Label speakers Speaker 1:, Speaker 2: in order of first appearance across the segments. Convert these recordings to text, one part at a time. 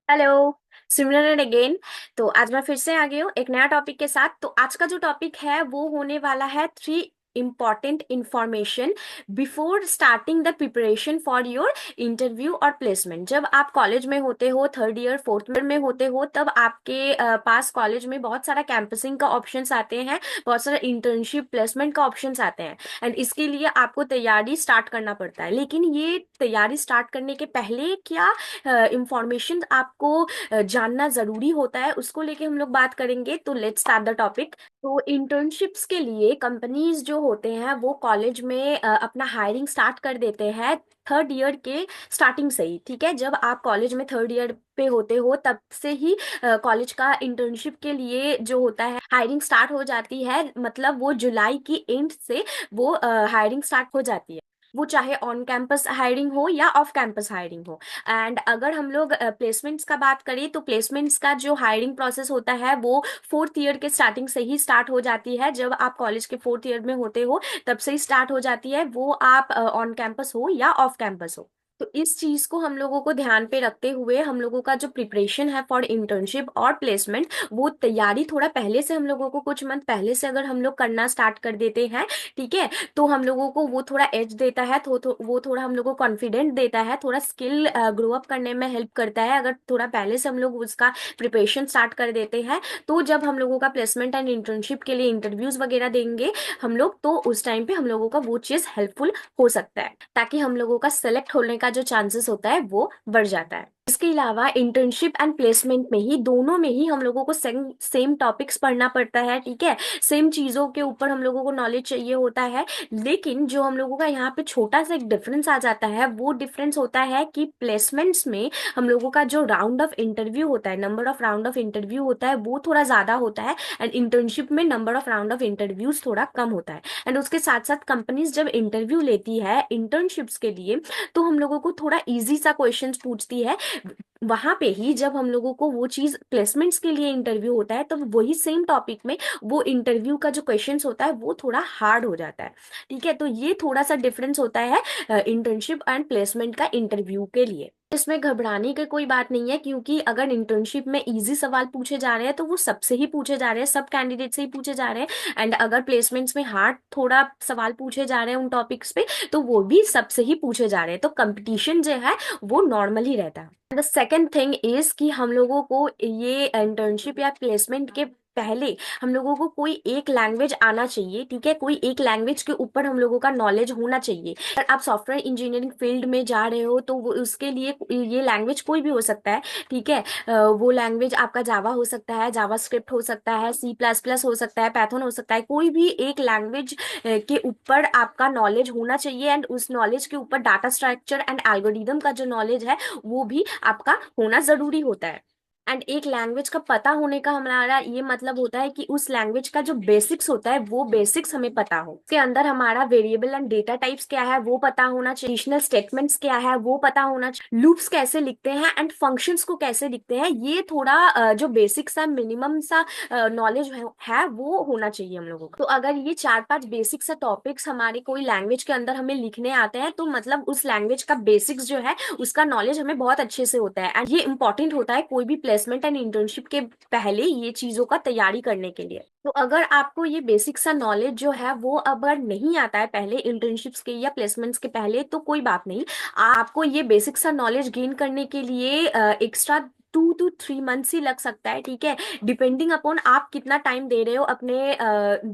Speaker 1: Hello. सिमरन again. तो आज मैं फिर से आ गई हूँ एक नया टॉपिक के साथ। तो आज का जो टॉपिक है वो होने वाला है three important information before starting the preparation for your interview और प्लेसमेंट। जब आप कॉलेज में होते हो, थर्ड ईयर फोर्थ ईयर में होते हो, तब आपके पास कॉलेज में बहुत सारा कैंपसिंग का ऑप्शंस आते हैं, बहुत सारा इंटर्नशिप प्लेसमेंट का ऑप्शंस आते हैं। एंड इसके लिए आपको तैयारी स्टार्ट करना पड़ता है। लेकिन ये तैयारी स्टार्ट करने के पहले क्या इंफॉर्मेशन आपको जानना जरूरी होता है, उसको लेके हम लोग बात करेंगे। तो लेट्स स्टार्ट द टॉपिक। तो इंटर्नशिप्स के लिए कंपनीज जो होते हैं वो कॉलेज में अपना हायरिंग स्टार्ट कर देते हैं थर्ड ईयर के स्टार्टिंग से ही। ठीक है, जब आप कॉलेज में थर्ड ईयर पे होते हो तब से ही कॉलेज का इंटर्नशिप के लिए जो होता है हायरिंग स्टार्ट हो जाती है। मतलब वो जुलाई की एंड से वो हायरिंग स्टार्ट हो जाती है। वो चाहे ऑन कैंपस हायरिंग हो या ऑफ कैंपस हायरिंग हो। एंड अगर हम लोग प्लेसमेंट्स का बात करें तो प्लेसमेंट्स का जो हायरिंग प्रोसेस होता है वो फोर्थ ईयर के स्टार्टिंग से ही स्टार्ट हो जाती है। जब आप कॉलेज के फोर्थ ईयर में होते हो तब से ही स्टार्ट हो जाती है, वो आप ऑन कैंपस हो या ऑफ कैंपस हो। तो इस चीज को हम लोगों को ध्यान पे रखते हुए हम लोगों का जो प्रिपरेशन है फॉर इंटर्नशिप और प्लेसमेंट, वो तैयारी थोड़ा पहले से हम लोगों को कुछ मंथ पहले से अगर हम लोग करना स्टार्ट कर देते हैं, ठीक है, तो हम लोगों को वो थोड़ा एज देता है। वो थोड़ा हम लोगों को कॉन्फिडेंट देता है, थोड़ा स्किल ग्रो अप करने में हेल्प करता है। अगर थोड़ा पहले से हम लोग उसका प्रिपरेशन स्टार्ट कर देते हैं तो जब हम लोगों का प्लेसमेंट एंड इंटर्नशिप के लिए इंटरव्यूज वगैरह देंगे हम लोग, तो उस टाइम पे हम लोगों का वो चीज हेल्पफुल हो सकता है, ताकि हम लोगों का सेलेक्ट होने का जो चांसेस होता है वो बढ़ जाता है। इसके अलावा इंटर्नशिप एंड प्लेसमेंट में ही, दोनों में ही हम लोगों को सेम सेम टॉपिक्स पढ़ना पड़ता है। ठीक है, सेम चीजों के ऊपर हम लोगों को नॉलेज चाहिए होता है। लेकिन जो हम लोगों का यहाँ पे छोटा सा एक डिफरेंस आ जाता है, वो डिफरेंस होता है कि प्लेसमेंट्स में हम लोगों का जो राउंड ऑफ इंटरव्यू होता है, number of round of interview होता है, वो थोड़ा ज्यादा होता है। एंड इंटर्नशिप में number of round of interviews थोड़ा कम होता है। एंड उसके साथ साथ कंपनीज जब इंटरव्यू लेती है इंटर्नशिप्स के लिए, तो हम लोगों को थोड़ा इजी सा क्वेश्चंस पूछती है। वहां पे ही जब हम लोगों को वो चीज प्लेसमेंट्स के लिए इंटरव्यू होता है, तब वही सेम टॉपिक में वो इंटरव्यू का जो क्वेश्चंस होता है वो थोड़ा हार्ड हो जाता है। ठीक है, तो ये थोड़ा सा डिफरेंस होता है इंटर्नशिप एंड प्लेसमेंट का इंटरव्यू के लिए। इसमें घबराने की कोई बात नहीं है, क्योंकि अगर इंटर्नशिप में इजी सवाल पूछे जा रहे हैं तो वो सबसे ही पूछे जा रहे हैं, सब कैंडिडेट से ही पूछे जा रहे हैं। एंड अगर प्लेसमेंट्स में हार्ड थोड़ा सवाल पूछे जा रहे हैं उन टॉपिक्स पे, तो वो भी सबसे ही पूछे जा रहे हैं। तो कंपटीशन जो है वो नॉर्मल ही रहता है। द सेकेंड थिंग इज कि हम लोगों को ये इंटर्नशिप या प्लेसमेंट के पहले हम लोगों को कोई एक लैंग्वेज आना चाहिए। ठीक है, कोई एक लैंग्वेज के ऊपर हम लोगों का नॉलेज होना चाहिए। अगर आप सॉफ्टवेयर इंजीनियरिंग फील्ड में जा रहे हो तो उसके लिए ये लैंग्वेज कोई भी हो सकता है। ठीक है, वो लैंग्वेज आपका जावा हो सकता है, जावा स्क्रिप्ट हो सकता है, सी प्लस प्लस हो सकता है, पैथन हो सकता है। कोई भी एक लैंग्वेज के ऊपर आपका नॉलेज होना चाहिए। एंड उस नॉलेज के ऊपर डाटा स्ट्रक्चर एंड एल्गोरिदम का जो नॉलेज है वो भी आपका होना जरूरी होता है। एंड एक लैंग्वेज का पता होने का हमारा ये मतलब होता है कि उस लैंग्वेज का जो बेसिक्स होता है वो बेसिक्स हमें पता हो। उसके अंदर हमारा वेरिएबल एंड डेटा टाइप्स क्या है वो पता होना चाहिए, कंडीशनल स्टेटमेंट्स क्या है वो पता होना चाहिए, लूप्स कैसे लिखते हैं एंड फंक्शंस को कैसे लिखते हैं। ये थोड़ा जो बेसिक सा मिनिमम सा नॉलेज है वो होना चाहिए हम लोगों को। तो अगर ये चार पांच बेसिक सा टॉपिक्स हमारे कोई लैंग्वेज के अंदर हमें लिखने आते हैं, तो मतलब उस लैंग्वेज का बेसिक्स जो है उसका नॉलेज हमें बहुत अच्छे से होता है। एंड ये इंपॉर्टेंट होता है कोई भी प्लेसमेंट एंड इंटर्नशिप के पहले ये चीजों का तैयारी करने के लिए। तो अगर आपको ये बेसिक सा नॉलेज जो है वो अगर नहीं आता है पहले इंटर्नशिप्स के या प्लेसमेंट्स के पहले, तो कोई बात नहीं। आपको ये बेसिक सा नॉलेज गेन करने के लिए एक्स्ट्रा 2 to 3 मंथ्स ही लग सकता है। ठीक है, डिपेंडिंग अपॉन आप कितना टाइम दे रहे हो अपने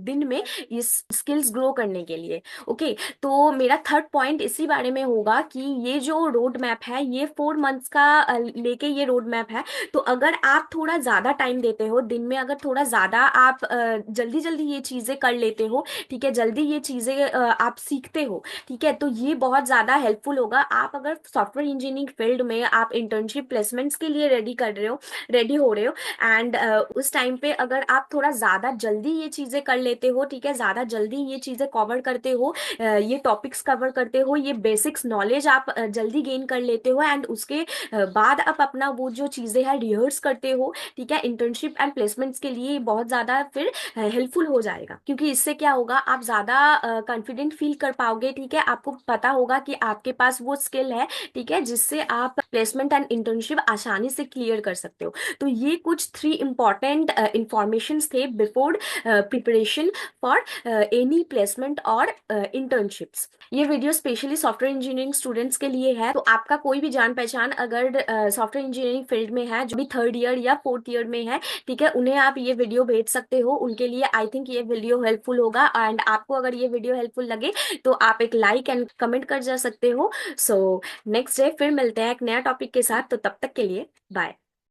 Speaker 1: दिन में इस स्किल्स ग्रो करने के लिए। ओके, तो मेरा थर्ड पॉइंट इसी बारे में होगा कि ये जो रोड मैप है ये 4 मंथ्स का लेके ये रोड मैप है। तो अगर आप थोड़ा ज्यादा टाइम देते हो दिन में, अगर थोड़ा ज्यादा आप जल्दी जल्दी ये चीजें कर लेते हो, ठीक है, जल्दी ये चीजें आप सीखते हो, ठीक है, तो ये बहुत ज्यादा हेल्पफुल होगा। आप अगर सॉफ्टवेयर इंजीनियरिंग फील्ड में आप इंटर्नशिप प्लेसमेंट्स के लिए रेडी हो रहे हो, एंड उस टाइम पे अगर आप थोड़ा ज्यादा जल्दी ये चीजें कर लेते हो, ठीक है, ज्यादा जल्दी ये चीजें कवर करते हो, ये टॉपिक्स कवर करते हो, ये बेसिक्स नॉलेज आप जल्दी गेन कर लेते हो, एंड उसके बाद आप अपना वो जो चीजें हैं रिहर्स करते हो, ठीक है, इंटर्नशिप एंड प्लेसमेंट्स के लिए बहुत ज्यादा फिर हेल्पफुल हो जाएगा। क्योंकि इससे क्या होगा, आप ज्यादा कॉन्फिडेंट फील कर पाओगे। ठीक है, आपको पता होगा कि आपके पास वो स्किल है, ठीक है, जिससे आप प्लेसमेंट एंड इंटर्नशिप आसानी से क्लियर कर सकते हो। तो ये कुछ 3 इंपॉर्टेंट इंफॉर्मेशन थे before preparation for any placement और इंटर्नशिप्स। ये video specially software engineering students के लिए है। तो आपका कोई भी जान पहचान अगर सॉफ्टवेयर इंजीनियरिंग फील्ड में है, जो भी 3rd ईयर या 4th ईयर में है, ठीक है, उन्हें आप ये वीडियो भेज सकते हो। उनके लिए आई थिंक ये वीडियो हेल्पफुल होगा। एंड आपको अगर ये वीडियो हेल्पफुल लगे तो आप एक लाइक एंड कमेंट कर जा सकते हो। सो नेक्स्ट डे फिर मिलते हैं एक नया टॉपिक के साथ। तो तब तक के लिए बाय।